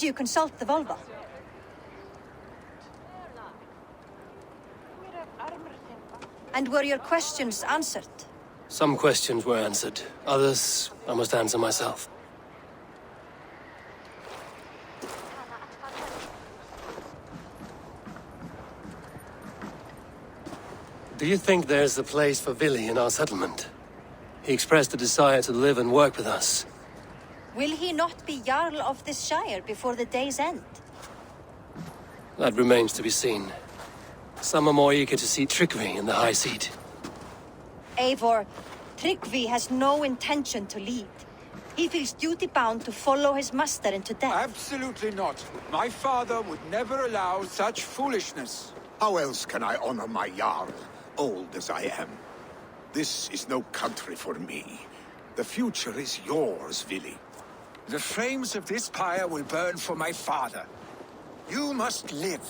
you consult the Volva? And were your questions answered? Some questions were answered. Others, I must answer myself. Do you think there's a place for Vili in our settlement? He expressed a desire to live and work with us. Will he not be Jarl of this Shire before the day's end? That remains to be seen. Some are more eager to see Tryggvi in the high seat. Eivor, Tryggvi has no intention to lead. He feels duty-bound to follow his master into death. Absolutely not. My father would never allow such foolishness. How else can I honor my Jarl, old as I am? This is no country for me. The future is yours, Vili. The flames of this pyre will burn for my father. You must live.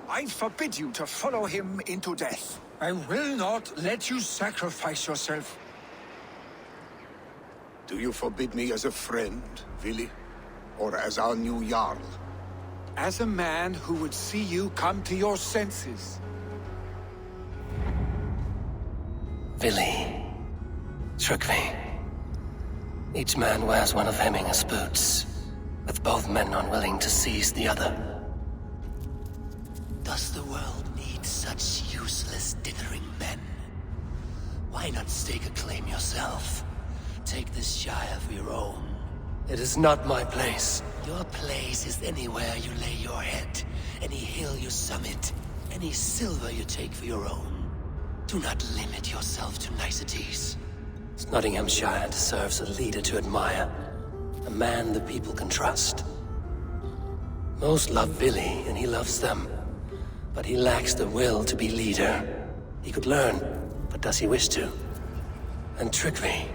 I forbid you to follow him into death. I will not let you sacrifice yourself. Do you forbid me as a friend, Vili? Or as our new Jarl? As a man who would see you come to your senses. Vili. Tryggvi. Each man wears one of Hemminger's boots, with both men unwilling to seize the other. Does the world need such useless, dithering men? Why not stake a claim yourself? Take this Shire for your own. It is not my place. Your place is anywhere you lay your head, any hill you summit, any silver you take for your own. Do not limit yourself to niceties. Nottinghamshire deserves a leader to admire. A man the people can trust. Most love Vili, and he loves them. But he lacks the will to be leader. He could learn, but does he wish to? And Tryggvi.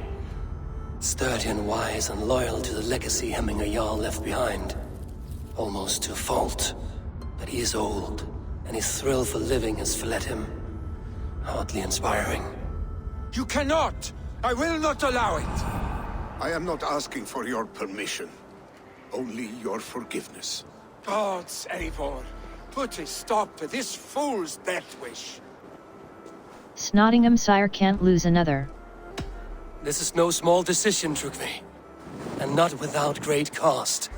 Sturdy and wise and loyal to the legacy Hemminger Jarl left behind. Almost to a fault. But he is old, and his thrill for living has fled him. Hardly inspiring. You cannot! I will not allow it! I am not asking for your permission. Only your forgiveness. Gods, Eivor, put a stop to this fool's death wish. Nottinghamshire can't lose another. This is no small decision, Tryggvi. And not without great cost.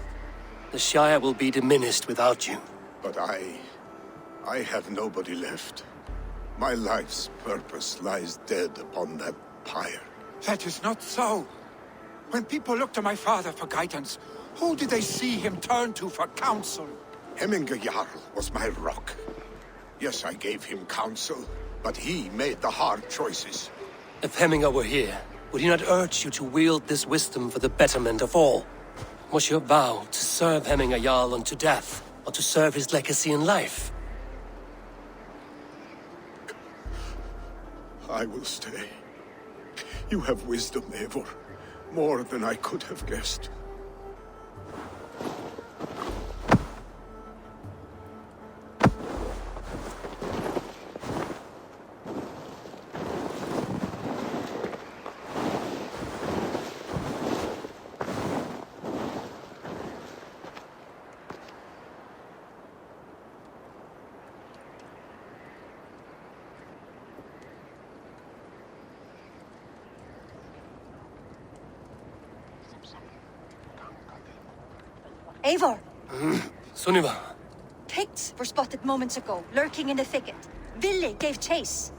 The Shire will be diminished without you. But I have nobody left. My life's purpose lies dead upon that pyre. That is not so. When people look to my father for guidance, who do they see him turn to for counsel? Hemminger Jarl was my rock. Yes, I gave him counsel, but he made the hard choices. If Hemminger were here, would he not urge you to wield this wisdom for the betterment of all? Was your vow to serve Hemminger Jarl unto death, or to serve his legacy in life? I will stay. You have wisdom, Eivor. More than I could have guessed. Eivor! Sunniva. Picts were spotted moments ago, lurking in the thicket. Vili gave chase.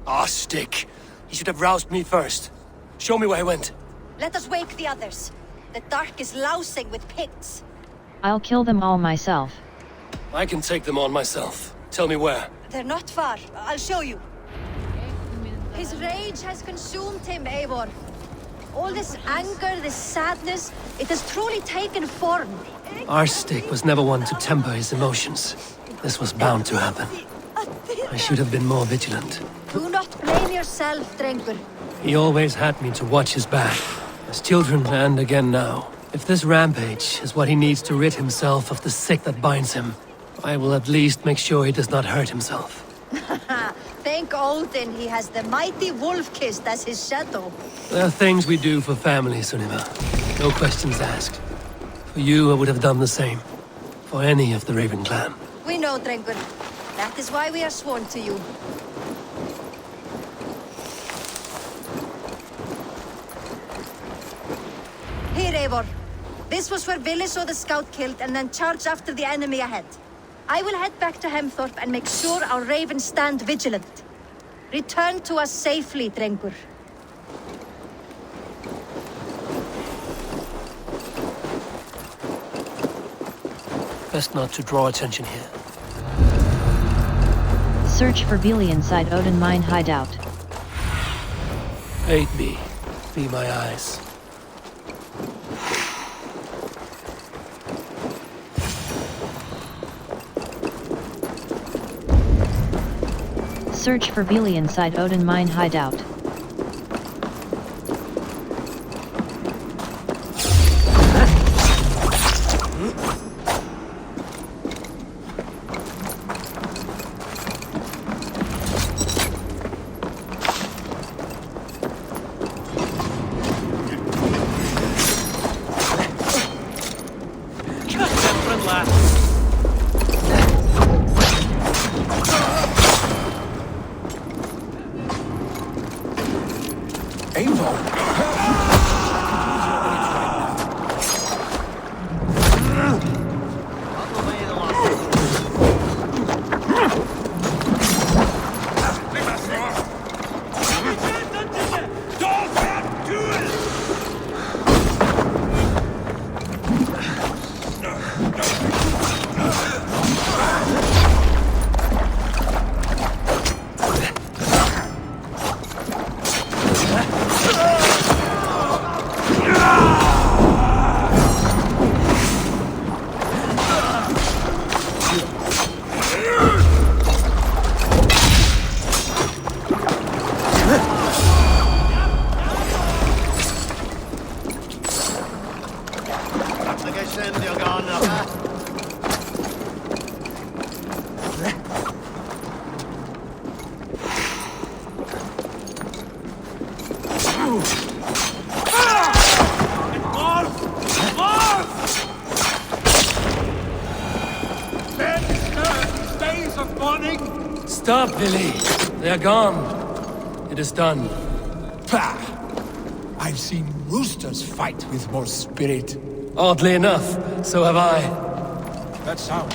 Ah, stick. He should have roused me first. Show me where he went. Let us wake the others. The dark is lousing with Picts. I'll kill them all myself. I can take them on myself. Tell me where. They're not far. I'll show you. His rage has consumed him, Eivor. All this anger, this sadness, it has truly taken form. Our stick was never one to temper his emotions. This was bound to happen. I should have been more vigilant. Do not blame yourself, Drengur. He always had me to watch his back. As children and again now. If this rampage is what he needs to rid himself of the sick that binds him, I will at least make sure he does not hurt himself. Thank Odin he has the mighty Wolf-Kissed as his shadow. There are things we do for family, Sunniva. No questions asked. For you, I would have done the same. for any of the Raven clan. We know, Drengur. That is why we are sworn to you. Here, Eivor. This was where Vili saw the scout killed and then charged after the enemy ahead. I will head back to Hemthorpe and make sure our ravens stand vigilant. Return to us safely, Drengur. Best not to draw attention here. Search for Vili inside Odin mine hideout. Aid me. Be my eyes. Search for Vili inside Odin mine hideout. Stop, Vili. They are gone. It is done. Pah! I've seen roosters fight with more spirit. Oddly enough, so have I. That sound.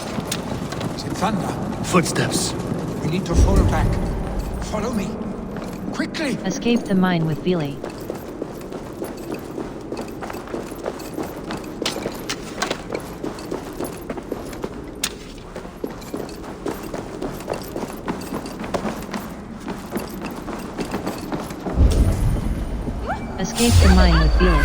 Is it thunder? Footsteps. We need to fall back. Follow me. Quickly! Escape the mine with Vili. Escape the mine with Vili.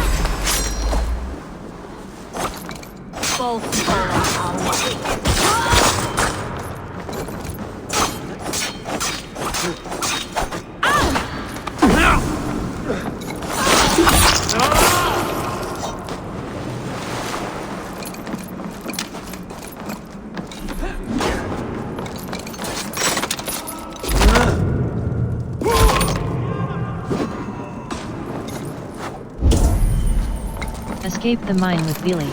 Escape the mine with Vili.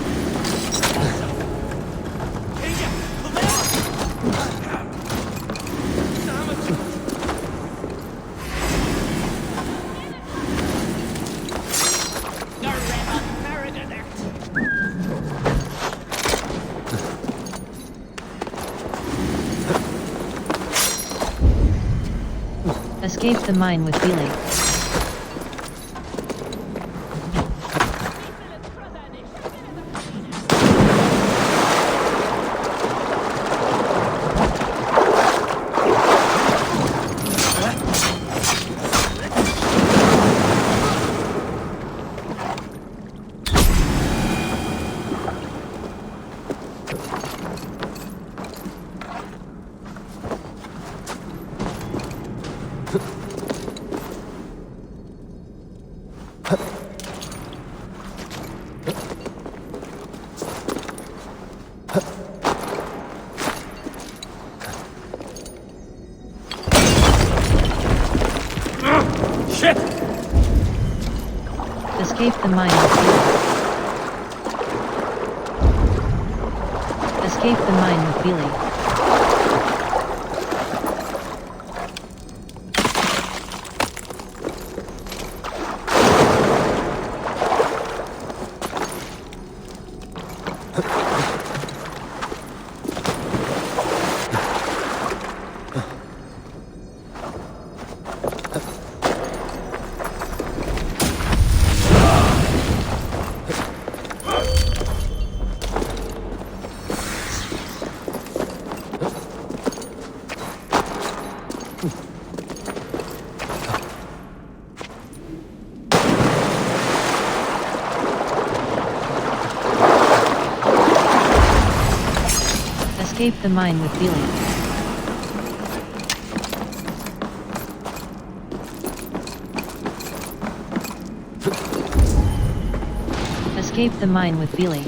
Escape the mine with Vili. Shit! Escape the mine with Vili. Escape Escape the mine with Billy. Escape the mine with Billy. Escape the mine with Billy.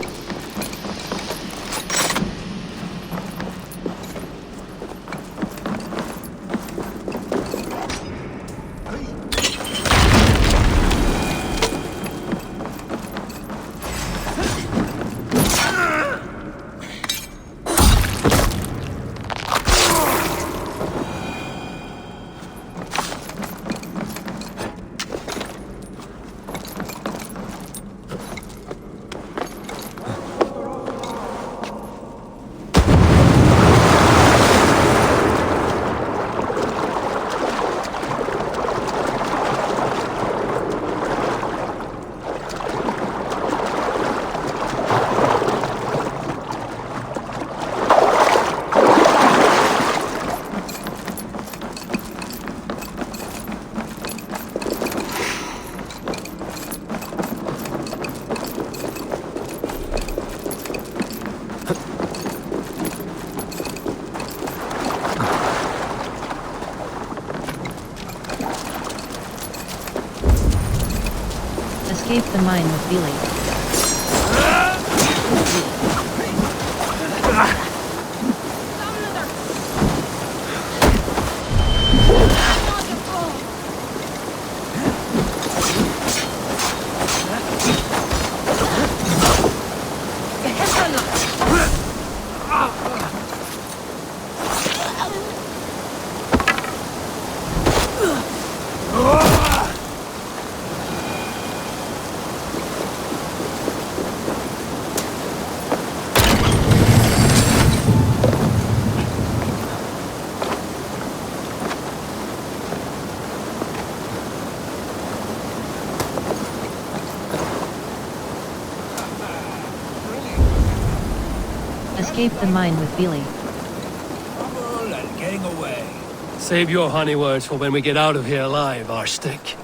Escape the mine with Billy. Escape the mine with Billy. Trouble and getting away. Save your honey words for when we get out of here alive, Arstick.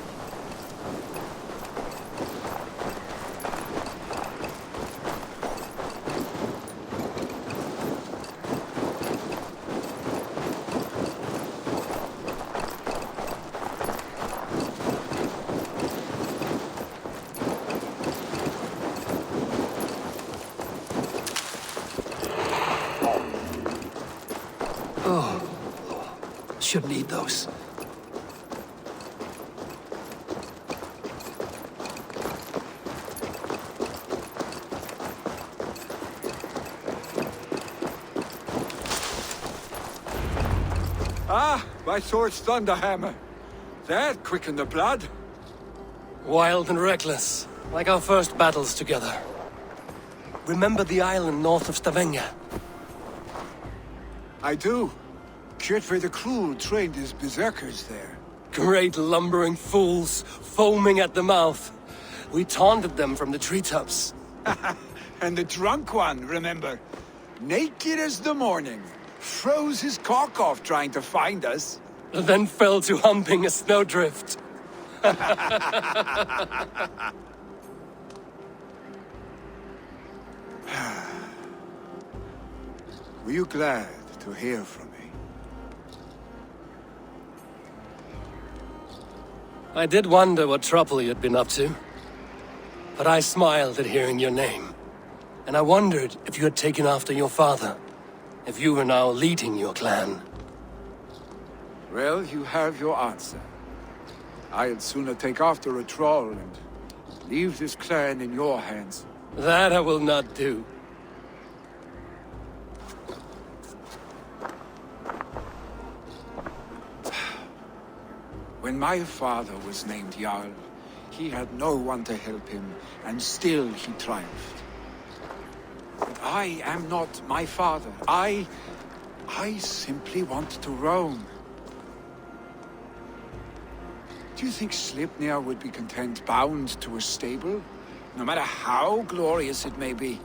Should need those. Ah, my sword's thunderhammer. That quickened the blood. Wild and reckless, like our first battles together. Remember the island north of Stavanger? I do. Kjotve the Cruel trained his berserkers there. Great lumbering fools, foaming at the mouth. We taunted them from the treetops. And the drunk one, remember? Naked as the morning. Froze his cock off trying to find us. Then fell to humping a snowdrift. Were you glad to hear from me? I did wonder what trouble you'd been up to. But I smiled at hearing your name. And I wondered if you had taken after your father. If you were now leading your clan. Well, you have your answer. I'd sooner take after a troll and leave this clan in your hands. That I will not do. When my father was named Jarl, he had no one to help him, and still he triumphed. But I am not my father. I simply want to roam. Do you think Sleipnir would be content bound to a stable, no matter how glorious it may be?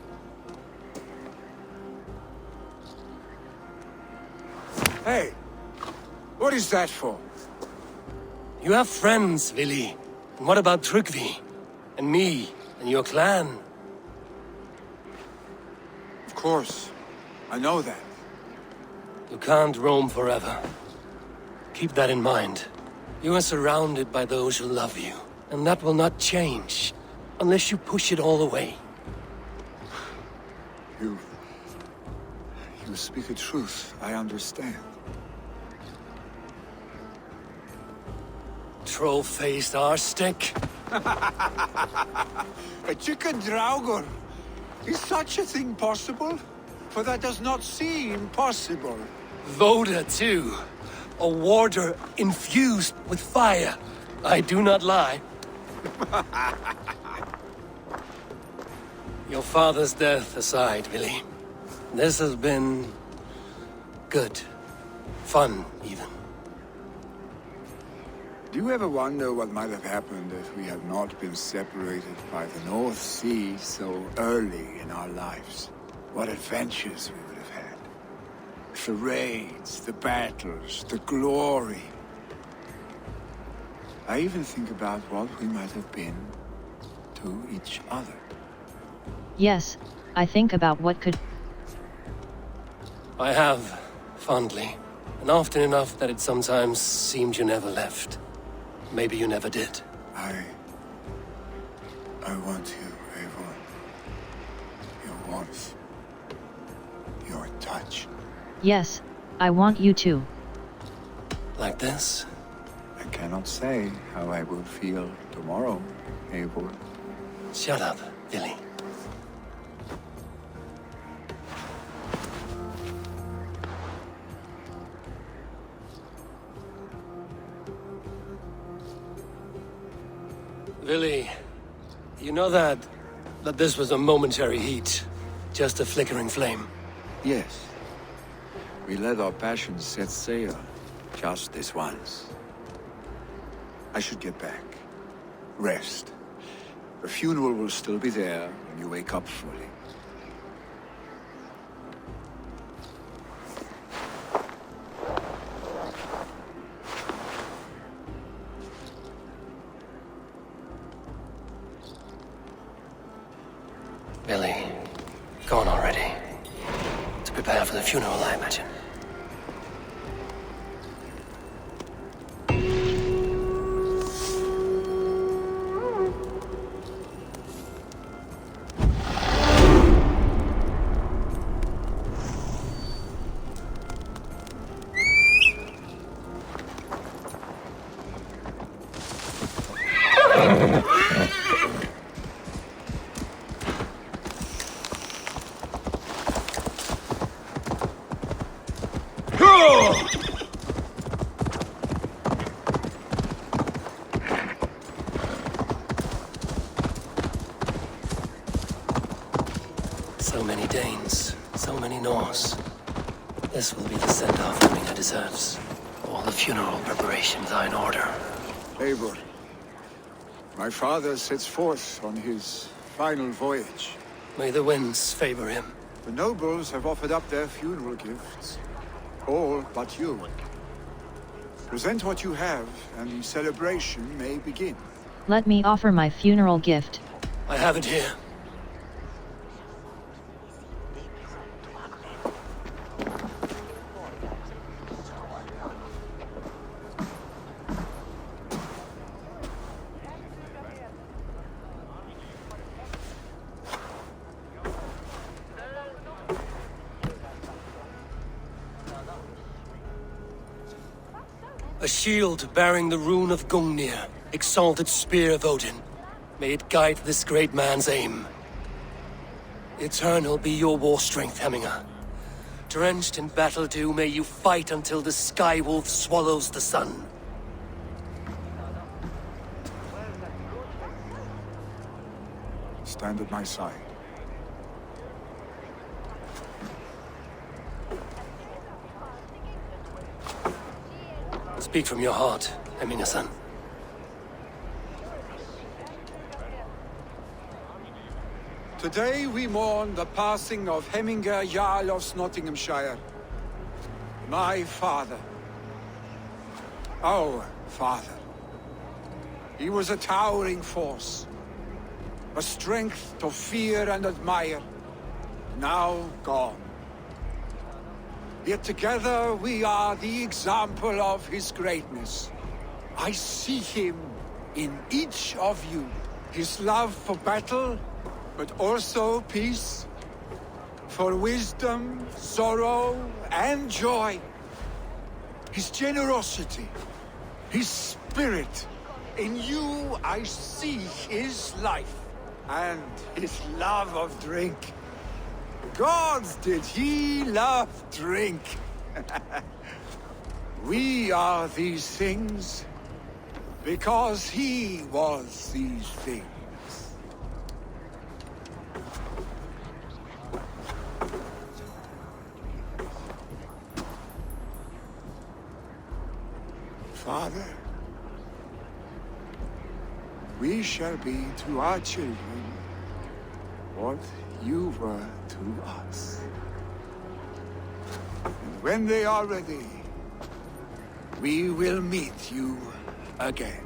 Hey, what is that for? You have friends, Vili. And what about Tryggvi? And me? And your clan? Of course, I know that. You can't roam forever. Keep that in mind. You are surrounded by those who love you. And that will not change, unless you push it all away. You speak the truth, I understand. Troll-faced arstick. A chicken draugur! Is such a thing possible? For that does not seem possible. Voda, too. A warder infused with fire. I do not lie. Your father's death aside, Vili. This has been... good. Fun, even. Do you ever wonder what might have happened if we had not been separated by the North Sea so early in our lives? What adventures we would have had. The raids, the battles, the glory. I even think about what we might have been to each other. Yes, I think about what could... I have, fondly. And often enough that it sometimes seemed you never left. Maybe you never did. I want you, Eivor. Your warmth. Your touch. Yes, I want you to. Like this? I cannot say how I will feel tomorrow, Eivor. Shut up, Vili. Vili, you know that this was a momentary heat, just a flickering flame. Yes. We let our passions set sail, just this once. I should get back. Rest. The funeral will still be there when you wake up fully. Billy, gone already. To prepare for the funeral, I imagine. So many Danes, so many Norse. This will be the send-off Rina deserves. All the funeral preparations are in order. Eivor, my father sets forth on his final voyage. May the winds favor him. The nobles have offered up their funeral gifts. All but you. Present what you have, and the celebration may begin. Let me offer my funeral gift. I have it here. A shield bearing the rune of Gungnir, exalted spear of Odin. May it guide this great man's aim. Eternal be your war strength, Hemminger. Drenched in battle dew, may you fight until the sky wolf swallows the sun. stand at my side. Speak from your heart, Emina-san. Today we mourn the passing of Hemminger Jarl of Nottinghamshire. My father. Our father. He was a towering force. A strength to fear and admire. Now gone. Yet together we are the example of his greatness. I see him in each of you. His love for battle, but also peace. For wisdom, sorrow, and joy. His generosity, his spirit. In you I see his life, and his love of drink. Gods, did he love drink! We are these things because he was these things. Father, we shall be to our children what you were to us. And when they are ready, we will meet you again.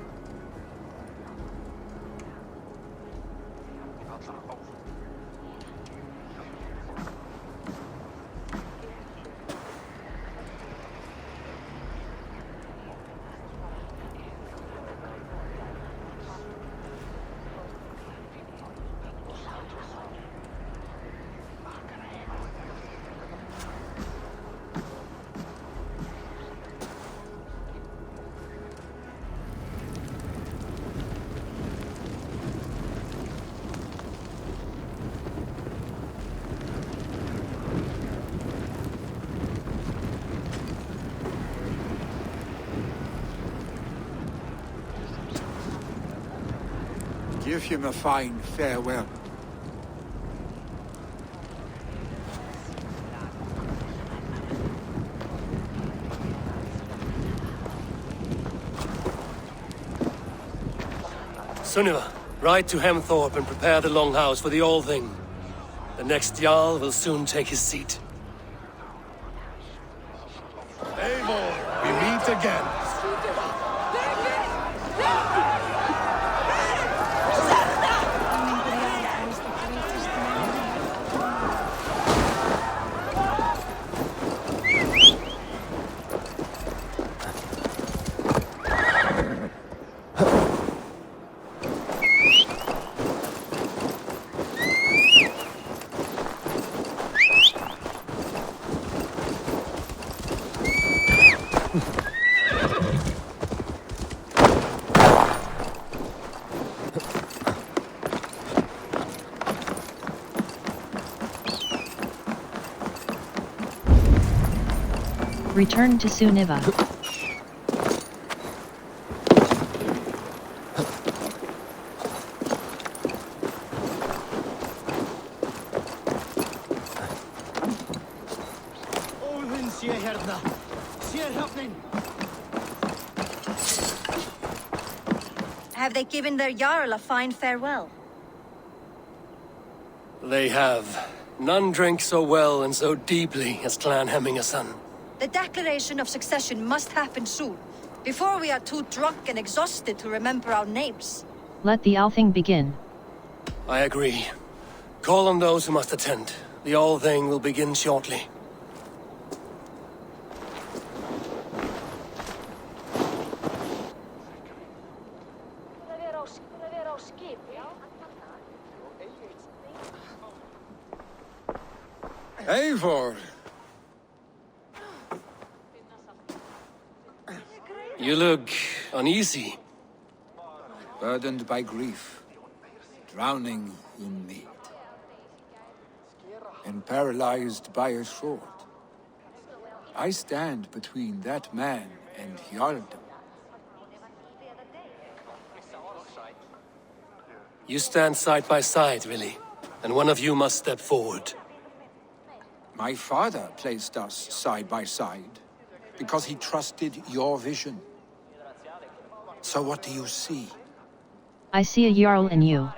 Give him a fine farewell. Sunniva, ride to Hemthorpe and prepare the Longhouse for the All-Thing. The next Jarl will soon take his seat. Eivor, we meet again. Return to Sunniva. Have they given their Jarl a fine farewell? They have. None drink so well and so deeply as Clan Hemminger-son. The declaration of succession must happen soon, before we are too drunk and exhausted to remember our names. Let the All-Thing begin. I agree. Call on those who must attend. The All-Thing will begin shortly. Eivor! You look uneasy. Burdened by grief, drowning in need, and paralyzed by a sword. I stand between that man and Jarldom. You stand side by side, really, and one of you must step forward. My father placed us side by side because he trusted your vision. So what do you see? I see a Jarl in you.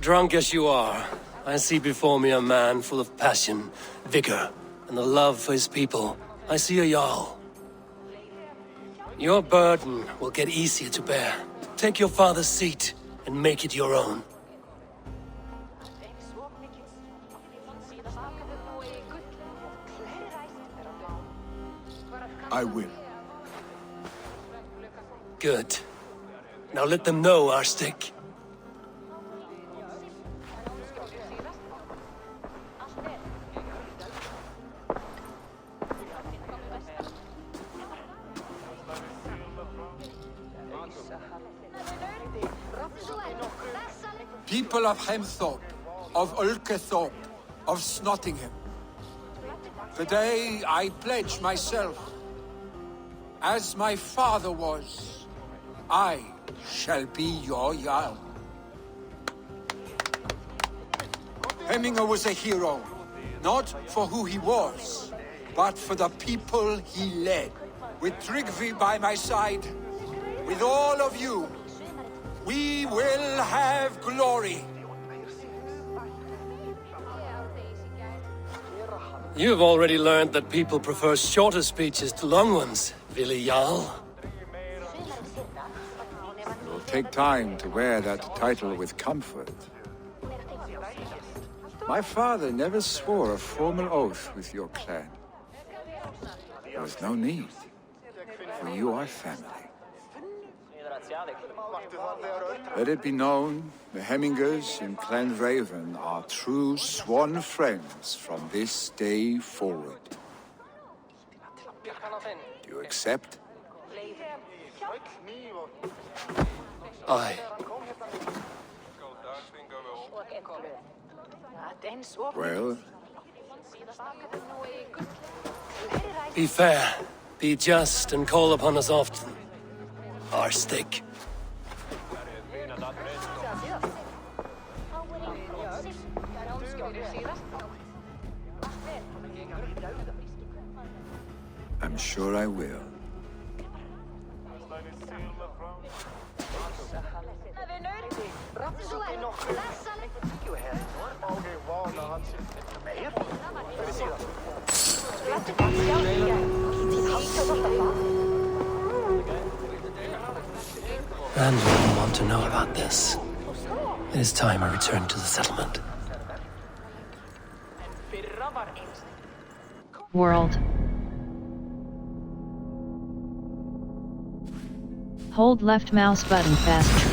Drunk as you are, I see before me a man full of passion, vigor, and a love for his people. I see a Jarl. Your burden will get easier to bear. Take your father's seat and make it your own. I will. Good. Now let them know our stick. People of Hemthorpe, of Ulkethorpe, of Snottingham. Today I pledge myself. As my father was, I shall be your Jarl. Hemminger was a hero, not for who he was, but for the people he led. With Tryggvi by my side, with all of you, we will have glory. You've already learned that people prefer shorter speeches to long ones, Willi Jarl. It will take time to wear that title with comfort. My father never swore a formal oath with your clan. There was no need, for you are family. Let it be known, the Hemmingers in Clan Raven are true sworn friends from this day forward. Do you accept? Aye. Well, Be fair, be just, and call upon us often. Our stick. I'm sure I will. And we don't want to know about this. It is time I return to the settlement. World. Hold left mouse button fast.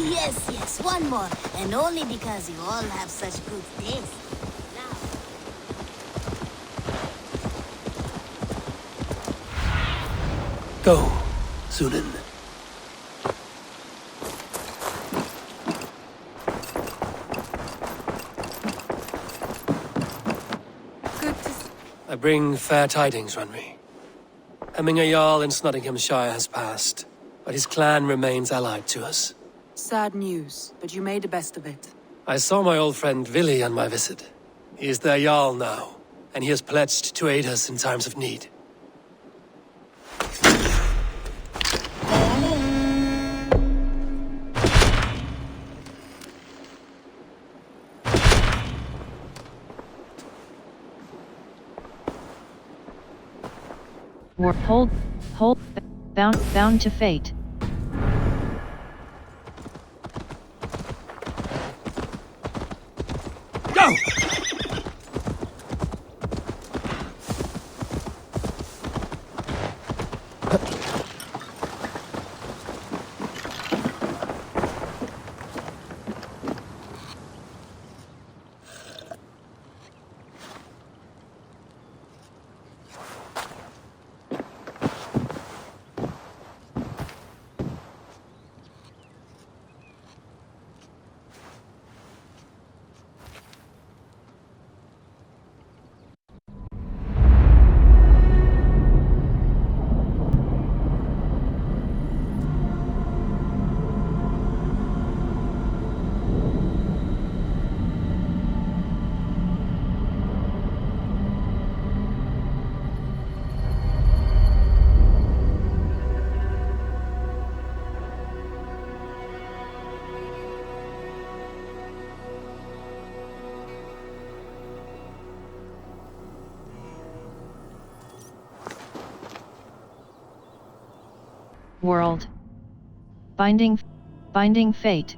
Yes, one more. And only because you all have such good taste. Go, Sunan. I bring fair tidings, Runry. Hemminger Jarl in Snottinghamshire has passed, but his clan remains allied to us. Sad news, but you made the best of it. I saw my old friend Willi on my visit. He is their Jarl now, and he has pledged to aid us in times of need. Hold, bound to fate. Go! World. Binding fate.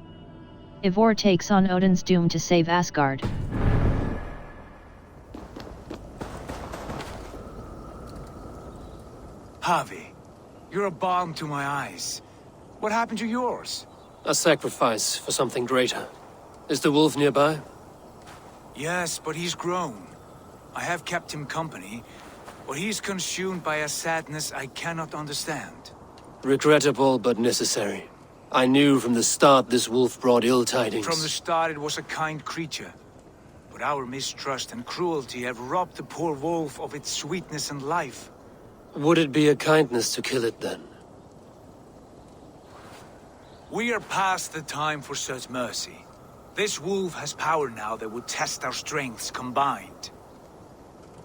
Ivor takes on Odin's doom to save Asgard. Harvey, you're a balm to my eyes. What happened to yours? A sacrifice for something greater. Is the wolf nearby? Yes, but he's grown. I have kept him company, but he's consumed by a sadness I cannot understand. Regrettable but necessary. I knew from the start this wolf brought ill tidings. From the start it was a kind creature. But our mistrust and cruelty have robbed the poor wolf of its sweetness and life. Would it be a kindness to kill it then? We are past the time for such mercy. This wolf has power now that would test our strengths combined.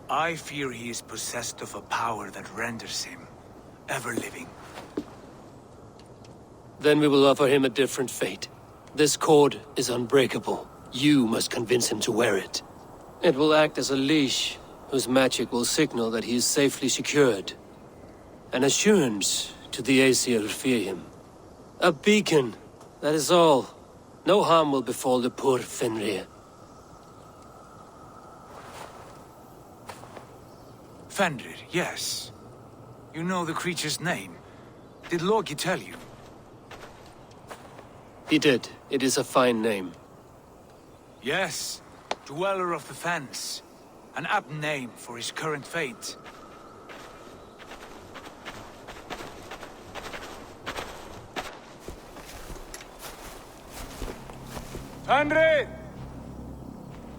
I fear he is possessed of a power that renders him ever-living. Then we will offer him a different fate. This cord is unbreakable. You must convince him to wear it. It will act as a leash, whose magic will signal that he is safely secured. An assurance to the Aesir who fear him. A beacon, that is all. No harm will befall the poor Fenrir. Fenrir, yes. You know the creature's name. Did Loki tell you? He did. It is a fine name. Yes. Dweller of the Fens. An apt name for his current fate. Fenrir!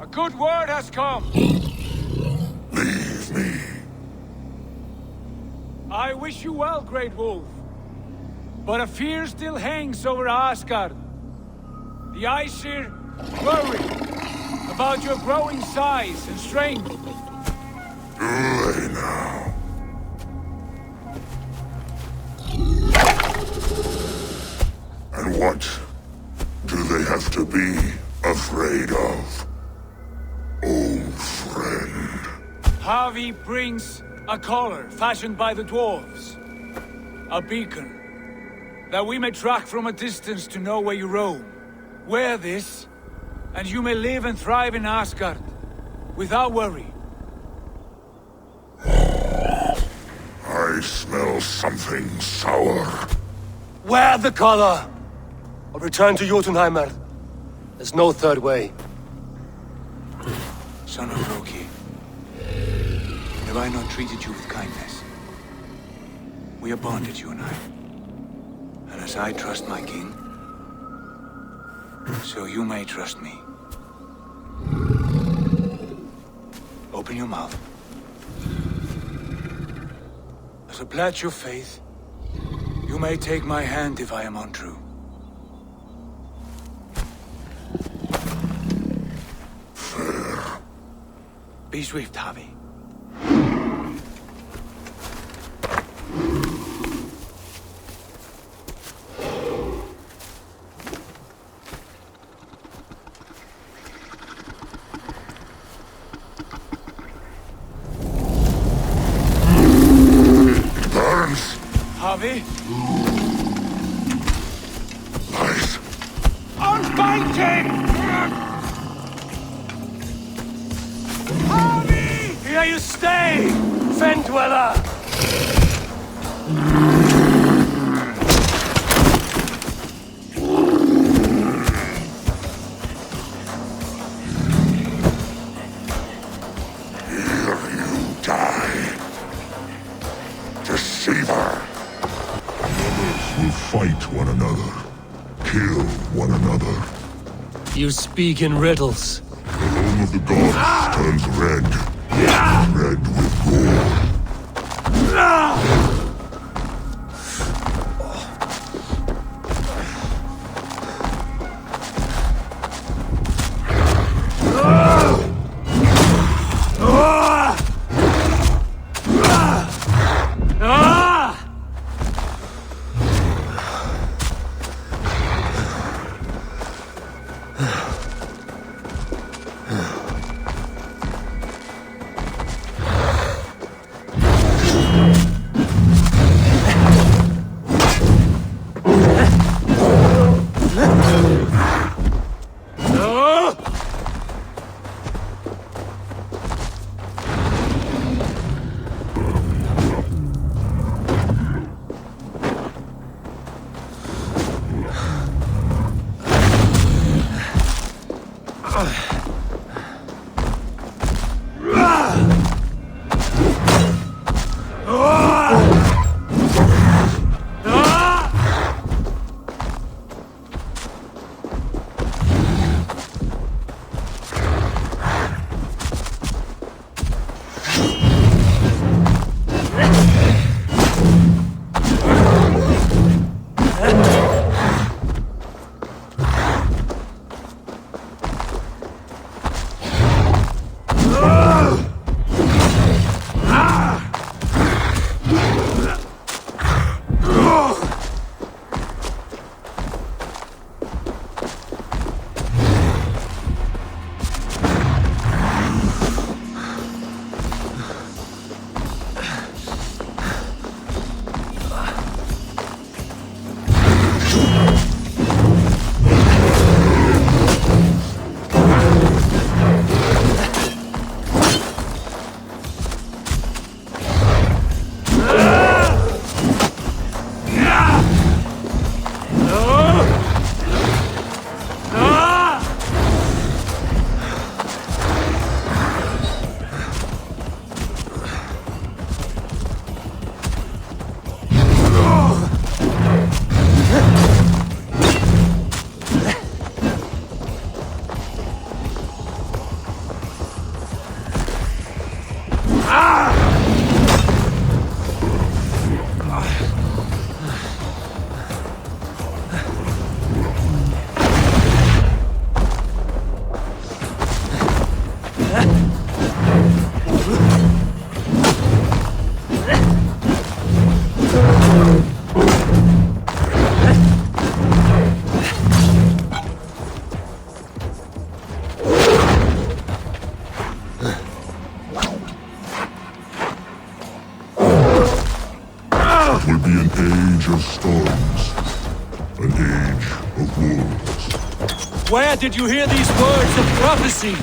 A good word has come! Leave me. I wish you well, Great Wolf. But a fear still hangs over Asgard. The Aesir worry about your growing size and strength. Do they now? And what do they have to be afraid of? Old friend. Harvey brings a collar fashioned by the dwarves. A beacon. That we may track from a distance to know where you roam. Wear this, and you may live and thrive in Asgard, without worry. I smell something sour. Wear the collar! Or return to Jotunheimer. There's no third way. Son of Loki, have I not treated you with kindness? We are bonded, you and I. And as I trust my king, so you may trust me. Open your mouth. As a pledge of faith, you may take my hand if I am untrue. Fair. Be swift, Harvey. Harvey? Nice. Unbiting! Harvey! Here you stay, Fen Dweller! Here you die. Deceiver. Will fight one another, kill one another. You speak in riddles. The home of the gods turns red, red with gore. future storms. An age of wolves. Where did you hear these words of prophecy?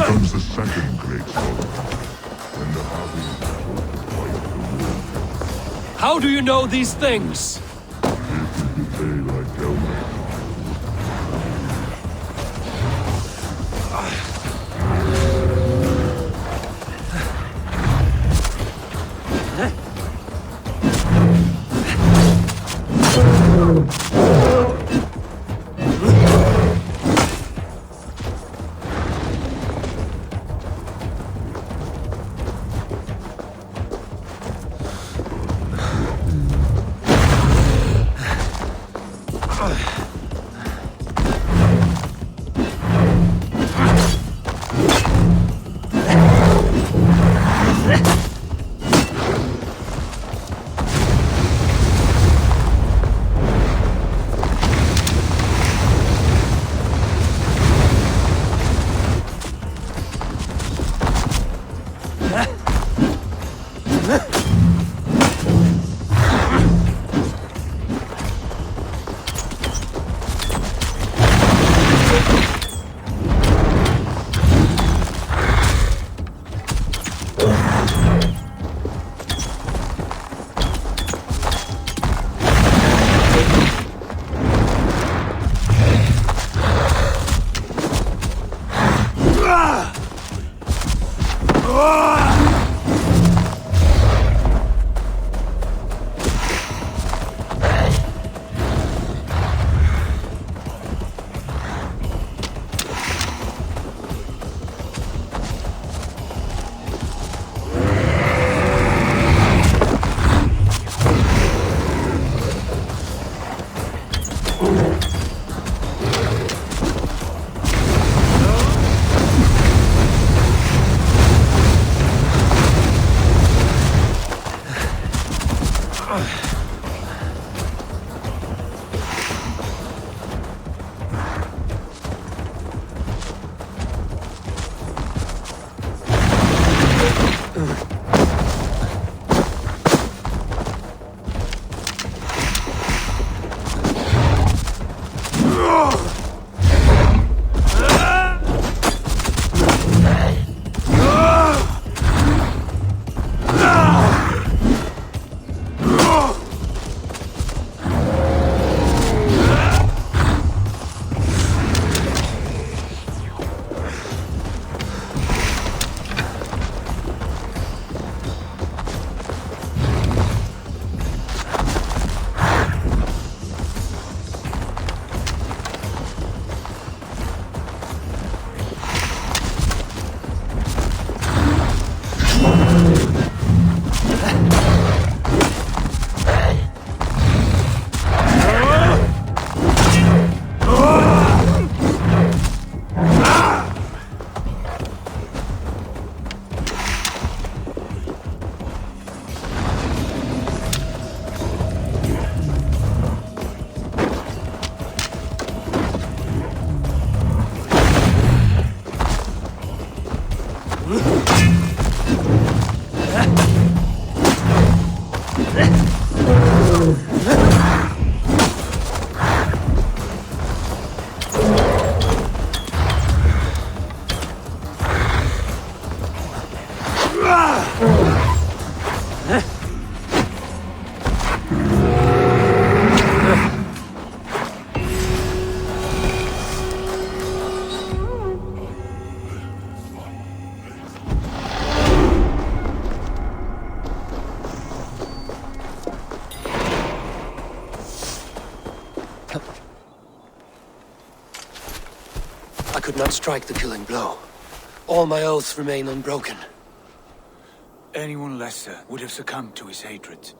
Comes the second great sorrow, when the happy fight the wolf. How do you know these things? If you behave like Elmer, I could not strike the killing blow. All my oaths remain unbroken. Anyone lesser would have succumbed to his hatred.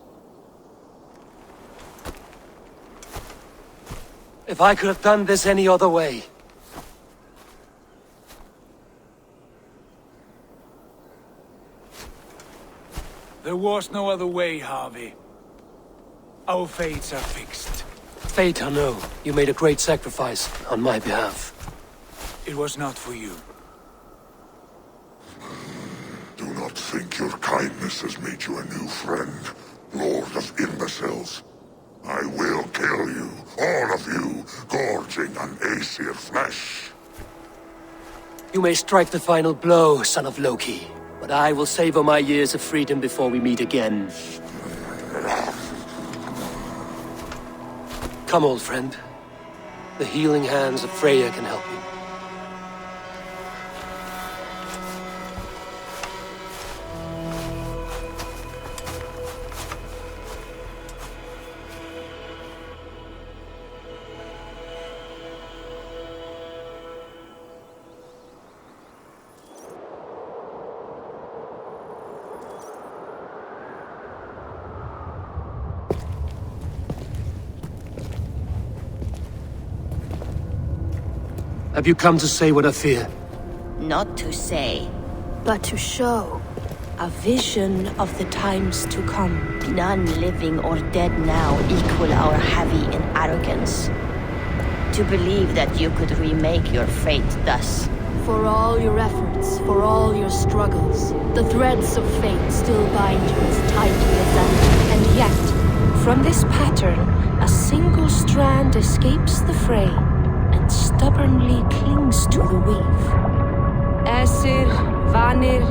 If I could have done this any other way. There was no other way, Harvey. Our fates are fixed. Fate, I know. You made a great sacrifice on my behalf. It was not for you. Do not think your kindness has made you a new friend, Lord of Imbeciles. I will kill you, all of you, gorging on Aesir flesh. You may strike the final blow, son of Loki, but I will savor my years of freedom before we meet again. Come, old friend. The healing hands of Freya can help you. Have you come to say what I fear? Not to say, but to show a vision of the times to come. None living or dead now equal our heavy in arrogance. To believe that you could remake your fate thus. For all your efforts, for all your struggles, the threads of fate still bind you as tightly as ever. And yet, from this pattern, a single strand escapes the fray and stubbornly clings to the weave. Aesir, Vanir,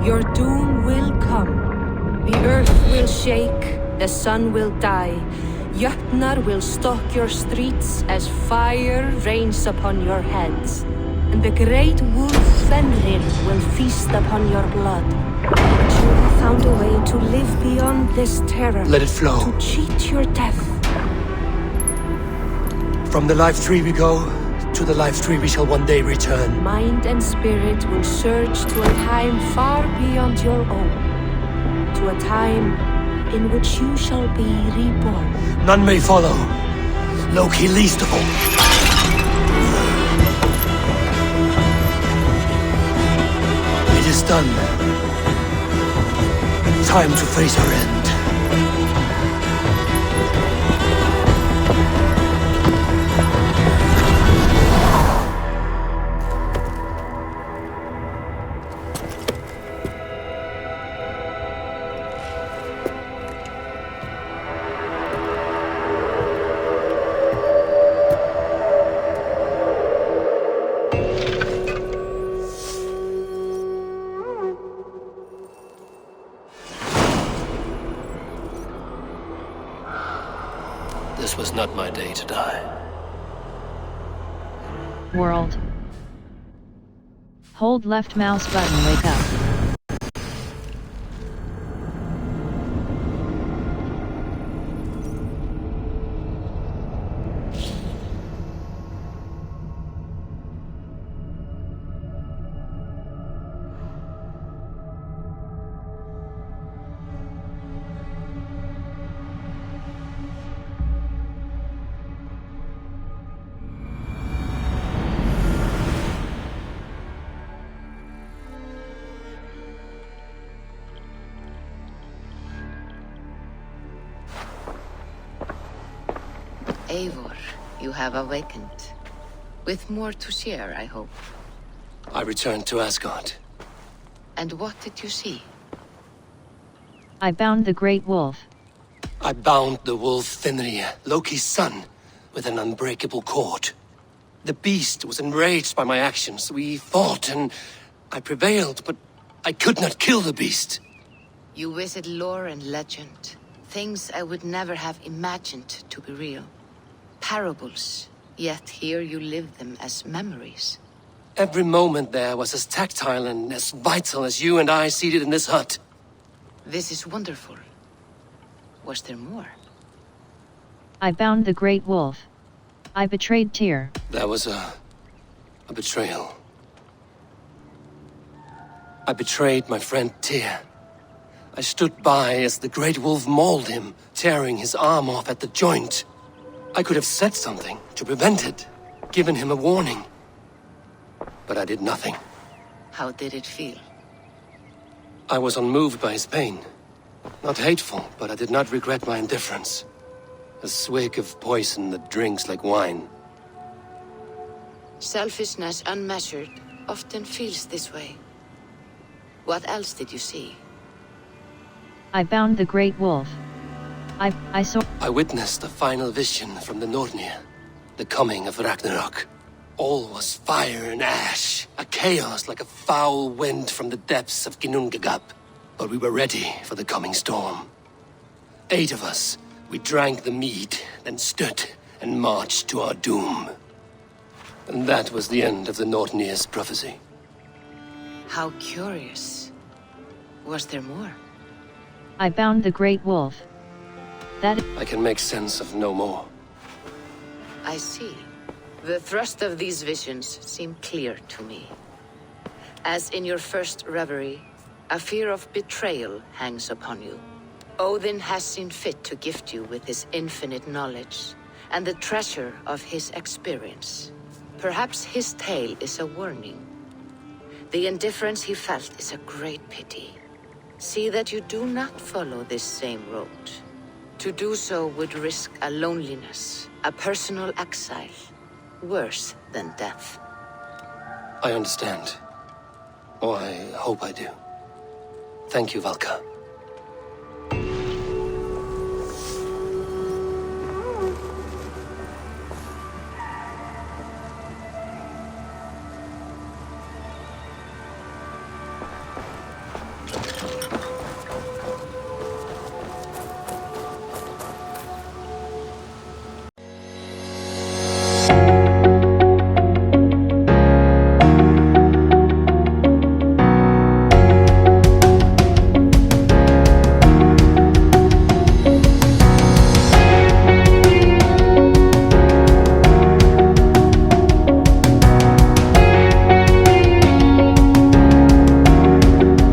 your doom will come. The earth will shake, the sun will die. Jötnar will stalk your streets as fire rains upon your heads. And the great wolf Fenrir will feast upon your blood. But you have found a way to live beyond this terror. Let it flow. To cheat your death. From the life tree we go, to the life tree we shall one day return. Mind and spirit will surge to a time far beyond your own. To a time in which you shall be reborn. None may follow. Loki least of all. It is done. Time to face our end. this was not my day to die. World. Hold left mouse button, wake up. Eivor, you have awakened. With more to share, I hope. I returned to Asgard. And what did you see? I bound the great wolf. I bound the wolf Fenrir, Loki's son, with an unbreakable cord. The beast was enraged by my actions. We fought and I prevailed, but I could not kill the beast. You visit lore and legend. Things I would never have imagined to be real. Parables, yet here you live them as memories. Every moment there was as tactile and as vital as you and I seated in this hut. This is wonderful. Was there more? I bound the great wolf. I betrayed Tyr. That was a betrayal. I betrayed my friend Tyr. I stood by as the great wolf mauled him, tearing his arm off at the joint. I could have said something to prevent it, given him a warning. But I did nothing. How did it feel? I was unmoved by his pain. Not hateful, but I did not regret my indifference. A swig of poison that drinks like wine. Selfishness unmeasured often feels this way. What else did you see? I bound the great wolf. I saw... I witnessed the final vision from the Nornir. The coming of Ragnarok. All was fire and ash. A chaos like a foul wind from the depths of Ginnungagap. But we were ready for the coming storm. 8 of us. We drank the mead, then stood and marched to our doom. And that was the end of the Nornir's prophecy. How curious. Was there more? I bound the great wolf. That... I can make sense of no more. I see. The thrust of these visions seem clear to me. As in your first reverie, a fear of betrayal hangs upon you. Odin has seen fit to gift you with his infinite knowledge, and the treasure of his experience. Perhaps his tale is a warning. The indifference he felt is a great pity. See that you do not follow this same road. To do so would risk a loneliness, a personal exile, worse than death. I understand. Or I hope I do. Thank you, Valka.